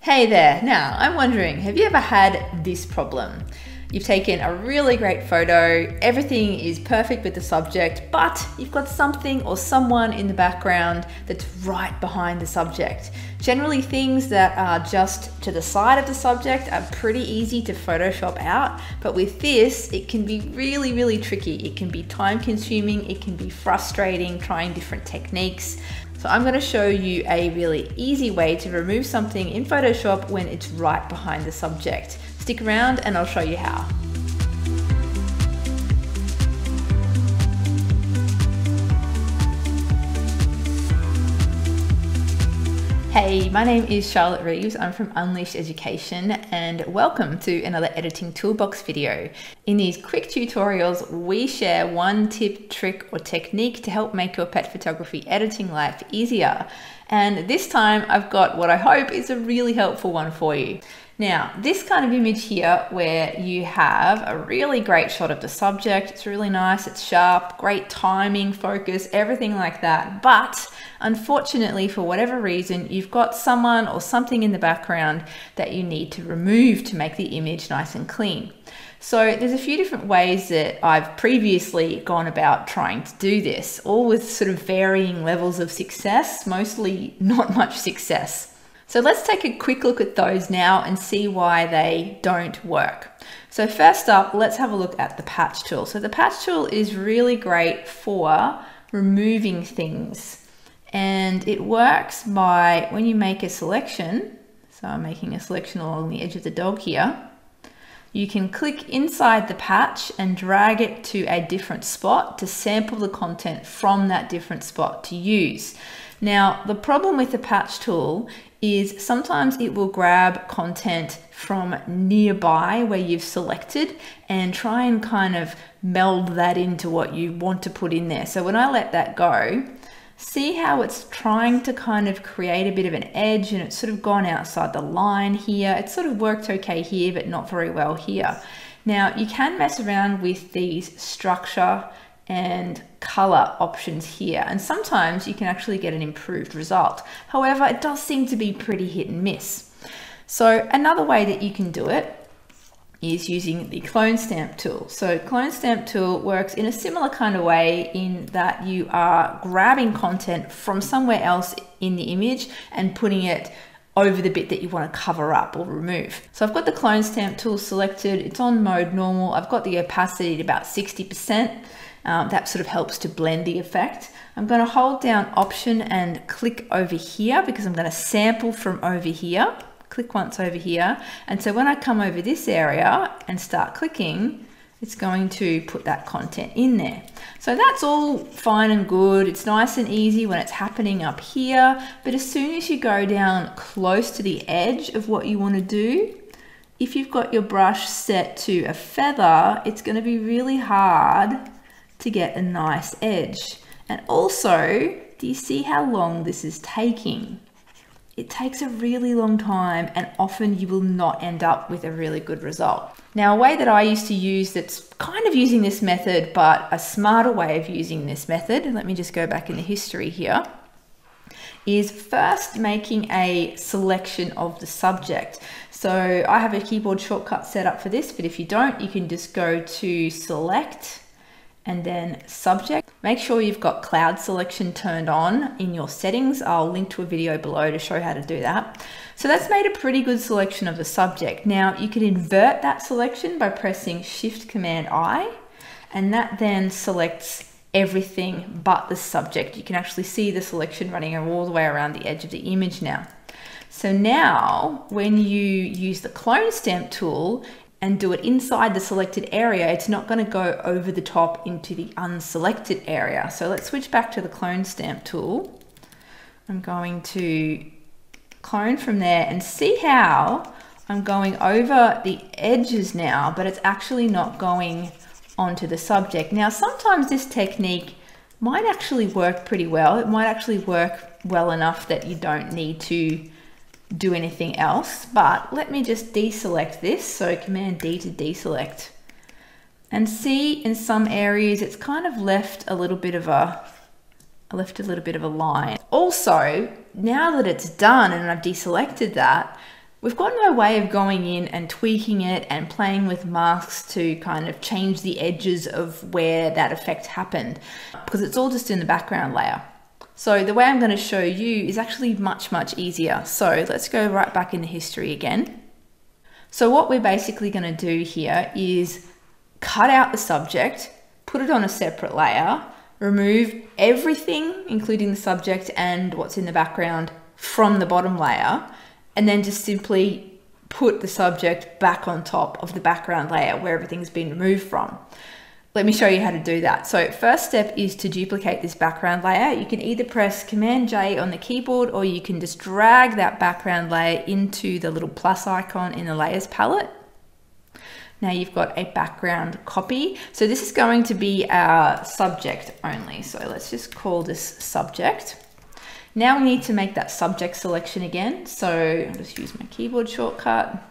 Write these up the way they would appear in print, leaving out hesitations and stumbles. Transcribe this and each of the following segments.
Hey there, now I'm wondering, have you ever had this problem? You've taken a really great photo, everything is perfect with the subject, but you've got something or someone in the background that's right behind the subject. Generally things that are just to the side of the subject are pretty easy to Photoshop out, but with this, it can be really tricky. It can be time consuming, it can be frustrating trying different techniques. So I'm going to show you a really easy way to remove something in Photoshop when it's right behind the subject. Stick around and I'll show you how. Hey, my name is Charlotte Reeves. I'm from Unleashed Education and welcome to another editing toolbox video. In these quick tutorials, we share one tip, trick, or technique to help make your pet photography editing life easier. And this time I've got what I hope is a really helpful one for you. Now, this kind of image here where you have a really great shot of the subject, it's really nice, it's sharp, great timing, focus, everything like that. But unfortunately, for whatever reason, you've got someone or something in the background that you need to remove to make the image nice and clean. So there's a few different ways that I've previously gone about trying to do this, all with sort of varying levels of success, mostly not much success. So let's take a quick look at those now and see why they don't work. So first up, let's have a look at the patch tool. So the patch tool is really great for removing things. And it works by when you make a selection, so I'm making a selection along the edge of the dog here, you can click inside the patch and drag it to a different spot to sample the content from that different spot to use. Now, the problem with the patch tool is sometimes it will grab content from nearby where you've selected and try and kind of meld that into what you want to put in there. So when I let that go, see how it's trying to kind of create a bit of an edge and it's sort of gone outside the line here. It sort of worked okay here, but not very well here. Now you can mess around with these structure and color options here, and sometimes you can actually get an improved result. However, it does seem to be pretty hit and miss. So another way that you can do it is using the clone stamp tool. So clone stamp tool works in a similar kind of way in that you are grabbing content from somewhere else in the image and putting it over the bit that you want to cover up or remove. So I've got the clone stamp tool selected, it's on mode normal, I've got the opacity at about 60%. That sort of helps to blend the effect. I'm going to hold down Option and click over here because I'm going to sample from over here. Click once over here. And so when I come over this area and start clicking, it's going to put that content in there. So that's all fine and good. It's nice and easy when it's happening up here. But as soon as you go down close to the edge of what you want to do, if you've got your brush set to a feather, it's going to be really hard to get a nice edge. And also, do you see how long this is taking? It takes a really long time and often you will not end up with a really good result. Now, a way that I used to use that's kind of using this method, but a smarter way of using this method, and let me just go back in the history here, is first making a selection of the subject. So I have a keyboard shortcut set up for this, but if you don't, you can just go to Select and then Subject. Make sure you've got cloud selection turned on in your settings. I'll link to a video below to show how to do that. So that's made a pretty good selection of the subject. Now you can invert that selection by pressing Shift-Command-I, and that then selects everything but the subject. You can actually see the selection running all the way around the edge of the image now. So now when you use the clone stamp tool and do it inside the selected area, it's not going to go over the top into the unselected area. So let's switch back to the clone stamp tool. I'm going to clone from there and see how I'm going over the edges now, but it's actually not going onto the subject. Now, sometimes this technique might actually work pretty well. It might actually work well enough that you don't need to do anything else, but let me just deselect this. So Command D to deselect, and see in some areas it's kind of left a little bit of a line. Also, now that it's done and I've deselected that, We've got no way of going in and tweaking it and playing with masks to kind of change the edges of where that effect happened, because it's all just in the background layer. So the way I'm going to show you is actually much, much easier. So let's go right back into history again. So what we're basically going to do here is cut out the subject, put it on a separate layer, remove everything, including the subject and what's in the background, from the bottom layer, and then just simply put the subject back on top of the background layer where everything's been removed from. Let me show you how to do that. So first step is to duplicate this background layer. You can either press Command J on the keyboard, or you can just drag that background layer into the little plus icon in the layers palette. Now you've got a background copy. So this is going to be our subject only. So let's just call this subject. Now we need to make that subject selection again. So I'll just use my keyboard shortcut.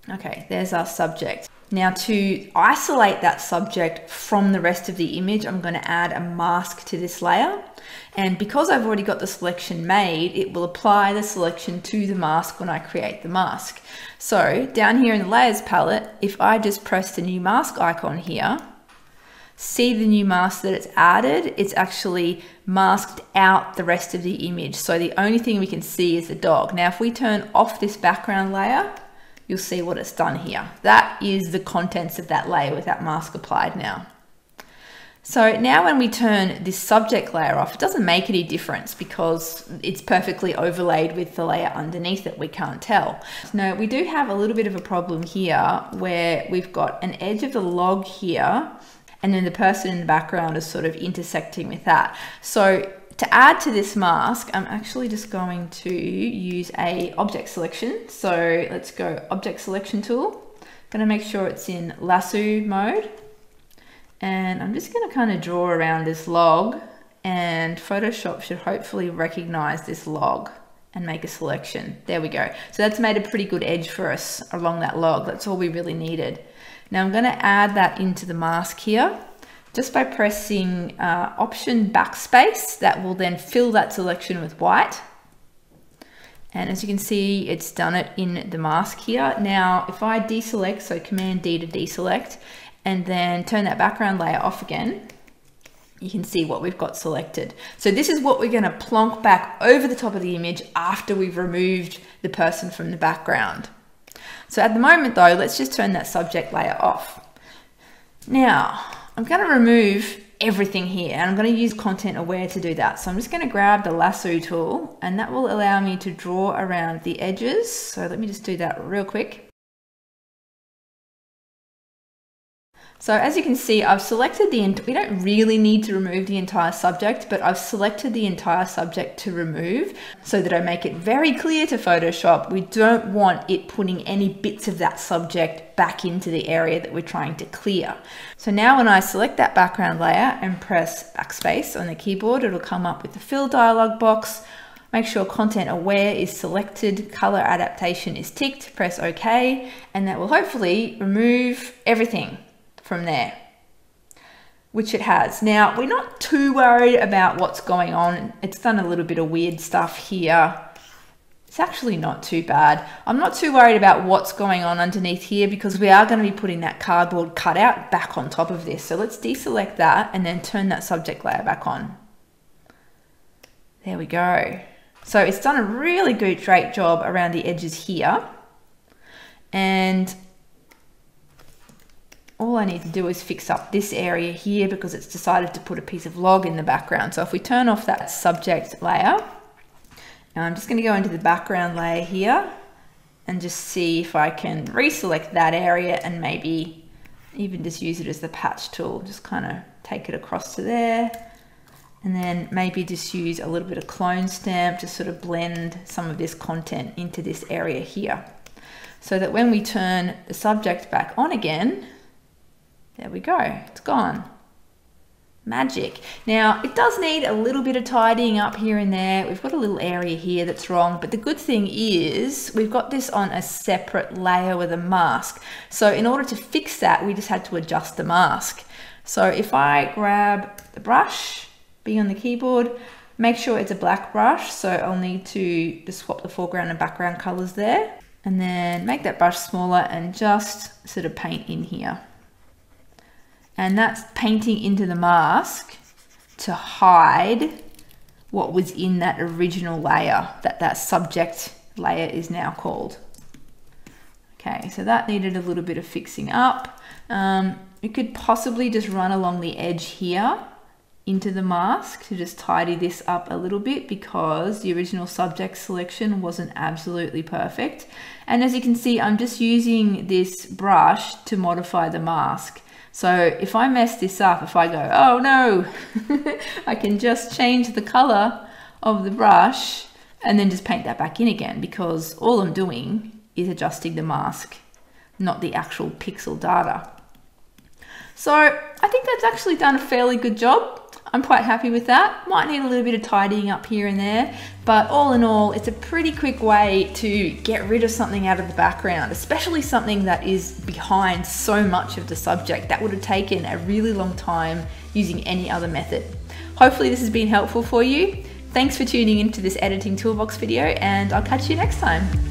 Okay, there's our subject. Now to isolate that subject from the rest of the image, I'm going to add a mask to this layer. And because I've already got the selection made, it will apply the selection to the mask when I create the mask. So down here in the layers palette, if I just press the new mask icon here, see the new mask that it's added, it's actually masked out the rest of the image. So the only thing we can see is the dog. Now if we turn off this background layer, you'll see what it's done here. That is the contents of that layer with that mask applied now. So now when we turn this subject layer off, it doesn't make any difference because it's perfectly overlaid with the layer underneath it. We can't tell. Now we do have a little bit of a problem here where we've got an edge of the log here, and then the person in the background is sort of intersecting with that. So to add to this mask, I'm actually just going to use a object selection. So let's go object selection tool. Gonna make sure it's in lasso mode. And I'm just gonna kind of draw around this log, and Photoshop should hopefully recognize this log and make a selection. There we go. So that's made a pretty good edge for us along that log. That's all we really needed. Now I'm gonna add that into the mask here, just by pressing Option Backspace. That will then fill that selection with white. And as you can see, it's done it in the mask here. Now, if I deselect, so Command D to deselect, and then turn that background layer off again, you can see what we've got selected. So this is what we're gonna plonk back over the top of the image after we've removed the person from the background. So at the moment though, let's just turn that subject layer off. Now, I'm going to remove everything here, and I'm going to use content aware to do that. So I'm just going to grab the lasso tool, and that will allow me to draw around the edges. So let me just do that real quick. So as you can see, I've selected we don't really need to remove the entire subject, but I've selected the entire subject to remove so that I make it very clear to Photoshop. We don't want it putting any bits of that subject back into the area that we're trying to clear. So now when I select that background layer and press backspace on the keyboard, it'll come up with the fill dialog box. Make sure content aware is selected, color adaptation is ticked, press OK, and that will hopefully remove everything from there, which it has. Now, we're not too worried about what's going on. It's done a little bit of weird stuff here. It's actually not too bad. I'm not too worried about what's going on underneath here because we are going to be putting that cardboard cutout back on top of this. So let's deselect that and then turn that subject layer back on. There we go. So it's done a really good, great job around the edges here. And all I need to do is fix up this area here because it's decided to put a piece of log in the background. So if we turn off that subject layer, now I'm just going to go into the background layer here and just see if I can reselect that area and maybe even just use it as the patch tool. Just kind of take it across to there, and then maybe just use a little bit of clone stamp to sort of blend some of this content into this area here, so that when we turn the subject back on again, there we go, it's gone. Magic. Now, it does need a little bit of tidying up here and there. We've got a little area here that's wrong, but the good thing is we've got this on a separate layer with a mask. So in order to fix that, we just had to adjust the mask. So if I grab the brush, be on the keyboard, make sure it's a black brush. So I'll need to just swap the foreground and background colors there. And then make that brush smaller and just sort of paint in here. And that's painting into the mask to hide what was in that original layer, that subject layer is now called. Okay, so that needed a little bit of fixing up. You could possibly just run along the edge here into the mask to just tidy this up a little bit, because the original subject selection wasn't absolutely perfect. And as you can see, I'm just using this brush to modify the mask. So if I mess this up, if I go, oh no, I can just change the color of the brush and then just paint that back in again, because all I'm doing is adjusting the mask, not the actual pixel data. So I think that's actually done a fairly good job. I'm quite happy with that. Might need a little bit of tidying up here and there, but all in all, it's a pretty quick way to get rid of something out of the background, especially something that is behind so much of the subject. That would have taken a really long time using any other method. Hopefully this has been helpful for you. Thanks for tuning into this editing toolbox video, and I'll catch you next time.